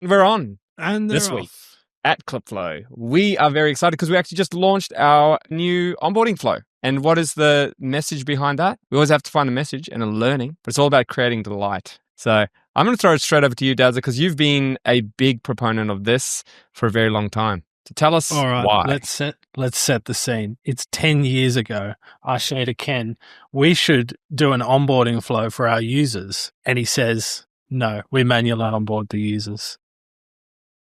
We're on And this they're week off. at Clipflow. We are very excited because we actually just launched our new onboarding flow. And what is the message behind that? We always have to find a message and a learning, but it's all about creating delight. So I'm going to throw it straight over to you, Dazza, because you've been a big proponent of this for a very long time. So tell us All right, why. let's set the scene. It's 10 years ago. I say to Ken, we should do an onboarding flow for our users. And he says, no, we manually onboard the users.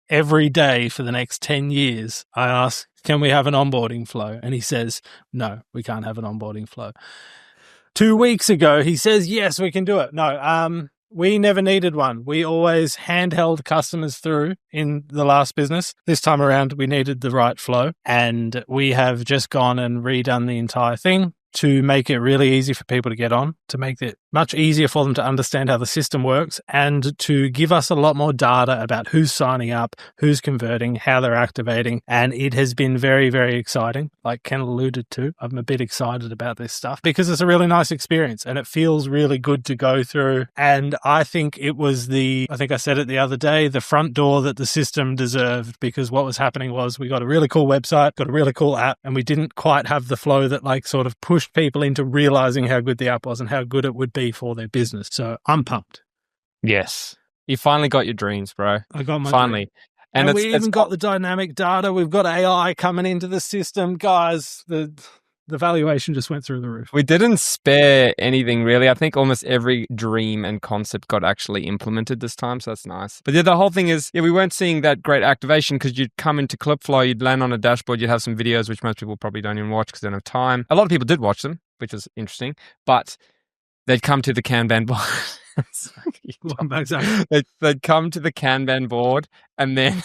Every day for the next 10 years, I ask, can we have an onboarding flow? And he says, no, we can't have an onboarding flow. 2 weeks ago, he says, yes, we can do it. No, we never needed one. We always handheld customers through in the last business. This time around, we needed the right flow. And we have just gone and redone the entire thing to make it really easy for people to get on, to make it much easier for them to understand how the system works, and to give us a lot more data about who's signing up, who's converting, how they're activating. And it has been very, very exciting. Like Ken alluded to, I'm a bit excited about this stuff because it's a really nice experience and it feels really good to go through. And I think it was I think I said it the other day, the front door that the system deserved, because what was happening was we got a really cool website, got a really cool app, and we didn't quite have the flow that like sort of pushed people into realizing how good the app was and how good it would be for their business. So I'm pumped. Yes. You finally got your dreams, bro. I got my finally. dream. And we even got the dynamic data. We've got AI coming into the system. Guys, the valuation just went through the roof. We didn't spare anything, really. I think almost every dream and concept got actually implemented this time, so that's nice. But yeah, the whole thing is, we weren't seeing that great activation because you'd come into Clipflow, you'd land on a dashboard, you'd have some videos, which most people probably don't even watch because they don't have time. A lot of people did watch them, which is interesting, but they'd come to the Kanban board. They'd come to the Kanban board and then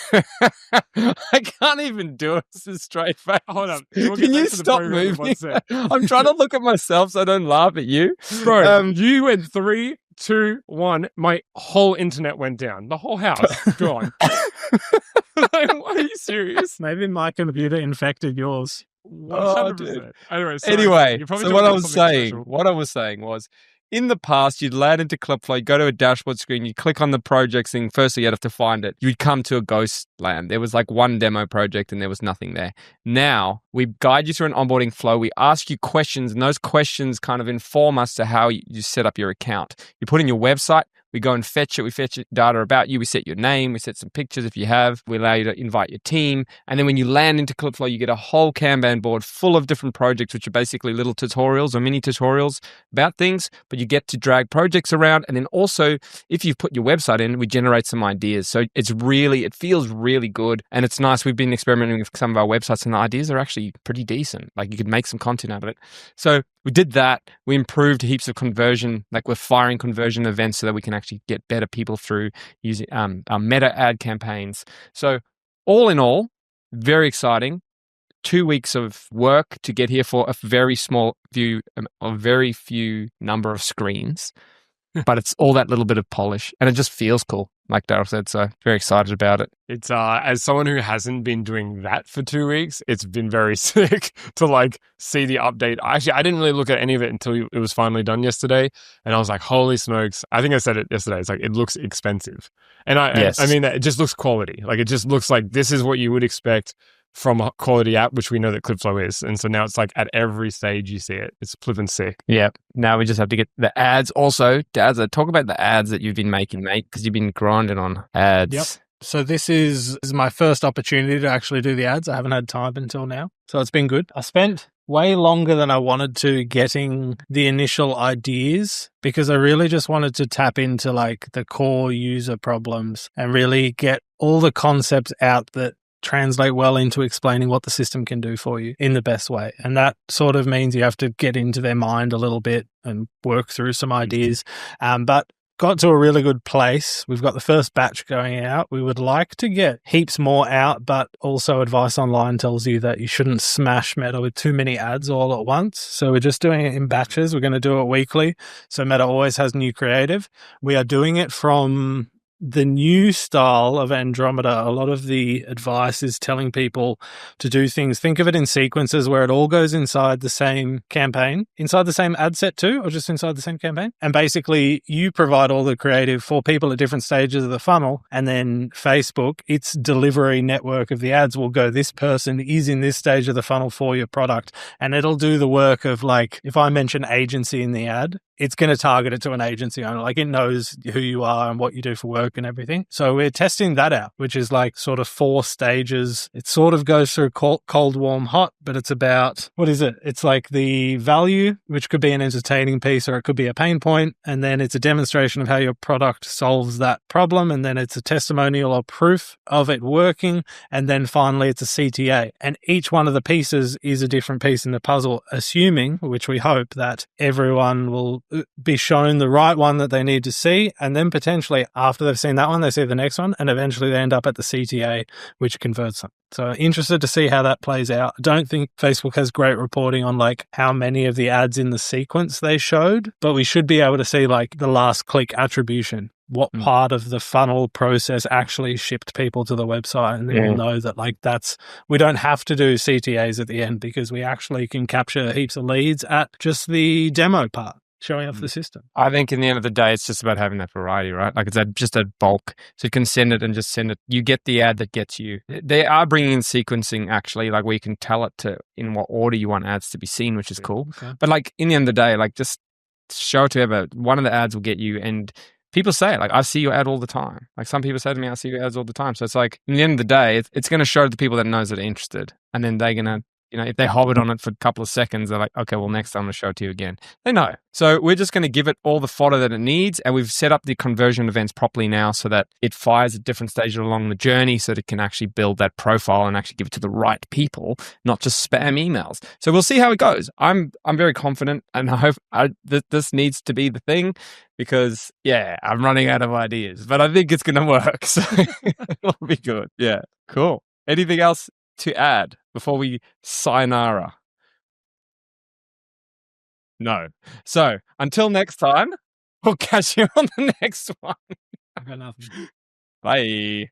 I can't even do it straight face. Hold up. Can you stop moving? I'm trying to look at myself so I don't laugh at you. Bro, you went 3, 2, 1. My whole internet went down. The whole house gone. Like, are you serious? Maybe my computer infected yours. 100%. Anyway, so what I was saying was, in the past, you'd land into Clipflow, you'd go to a dashboard screen, you'd click on the projects thing. Firstly, you'd have to find it. You'd come to a ghost land. There was like one demo project and there was nothing there. Now, we guide you through an onboarding flow. We ask you questions, and those questions kind of inform us to how you set up your account. You put in your website. We go and fetch it. We fetch data about you. We set your name. We set some pictures if you have. We allow you to invite your team. And then when you land into Clipflow, you get a whole Kanban board full of different projects, which are basically little tutorials or mini tutorials about things. But you get to drag projects around. And then also, if you've put your website in, we generate some ideas. So it feels really good. And it's nice. We've been experimenting with some of our websites and the ideas are actually pretty decent. Like you could make some content out of it. So we did that. We improved heaps of conversion. Like we're firing conversion events so that we can actually get better people through using our meta ad campaigns. So all in all, very exciting. 2 weeks of work to get here for a very small view, a very few number of screens. But it's all that little bit of polish and it just feels cool, like Daryl said. So very excited about it. It's as someone who hasn't been doing that for 2 weeks, it's been very sick to like see the update. Actually, I didn't really look at any of it until it was finally done yesterday. And I was like, holy smokes. I think I said it yesterday. It's like, it looks expensive. And I mean, it just looks quality. Like it just looks like this is what you would expect from a quality app, which we know that Clipflow is. And so now it's like at every stage you see it. It's flipping sick. Yeah. Now we just have to get the ads. Also, Dazza, talk about the ads that you've been making, mate, because you've been grinding on ads. Yep. So this is my first opportunity to actually do the ads. I haven't had time until now. So it's been good. I spent way longer than I wanted to getting the initial ideas because I really just wanted to tap into like the core user problems and really get all the concepts out that translate well into explaining what the system can do for you in the best way. And that sort of means you have to get into their mind a little bit and work through some ideas. But got to a really good place. We've got the first batch going out. We would like to get heaps more out, but also advice online tells you that you shouldn't smash Meta with too many ads all at once. So we're just doing it in batches. We're going to do it weekly. So Meta always has new creative. We are doing it from the new style of Andromeda, a lot of the advice is telling people to do things. Think of it in sequences where it all goes inside the same campaign, inside the same ad set too, or just inside the same campaign. And basically you provide all the creative for people at different stages of the funnel. And then Facebook, its delivery network of the ads will go, this person is in this stage of the funnel for your product. And it'll do the work of like, if I mention agency in the ad, it's going to target it to an agency owner. Like it knows who you are and what you do for work and everything. So we're testing that out, which is like sort of 4 stages. It sort of goes through cold, warm, hot, but it's about, what is it? It's like the value, which could be an entertaining piece or it could be a pain point. And then it's a demonstration of how your product solves that problem. And then it's a testimonial or proof of it working. And then finally it's a CTA. And each one of the pieces is a different piece in the puzzle, assuming, which we hope, that everyone will be shown the right one that they need to see, and then potentially after they've seen that one, they see the next one, and eventually they end up at the CTA, which converts them. So interested to see how that plays out. I don't think Facebook has great reporting on like how many of the ads in the sequence they showed, but we should be able to see like the last click attribution. What part of the funnel process actually shipped people to the website, and then we'll know that like we don't have to do CTAs at the end because we actually can capture heaps of leads at just the demo part, showing off the system. I think in the end of the day, it's just about having that variety, right? Like it's just a bulk. So you can send it and just send it. You get the ad that gets you. They are bringing in sequencing actually, like where you can tell it to in what order you want ads to be seen, which is cool. Okay. But like in the end of the day, like just show it to whoever. One of the ads will get you, and people say it, like, I see your ad all the time. Like some people say to me, I see your ads all the time. So it's like, in the end of the day, it's going to show the people that knows that are interested. And then they're going to, if they hovered on it for a couple of seconds, they're like, okay, well, next time I'm going to show it to you again. They know. So we're just going to give it all the fodder that it needs. And we've set up the conversion events properly now so that it fires at different stages along the journey so that it can actually build that profile and actually give it to the right people, not just spam emails. So we'll see how it goes. I'm very confident, and I hope this needs to be the thing because, I'm running out of ideas, but I think it's going to work. So it'll be good. Yeah, cool. Anything else to add before we sayonara? No. So until next time, we'll catch you on the next one. I got nothing. Bye.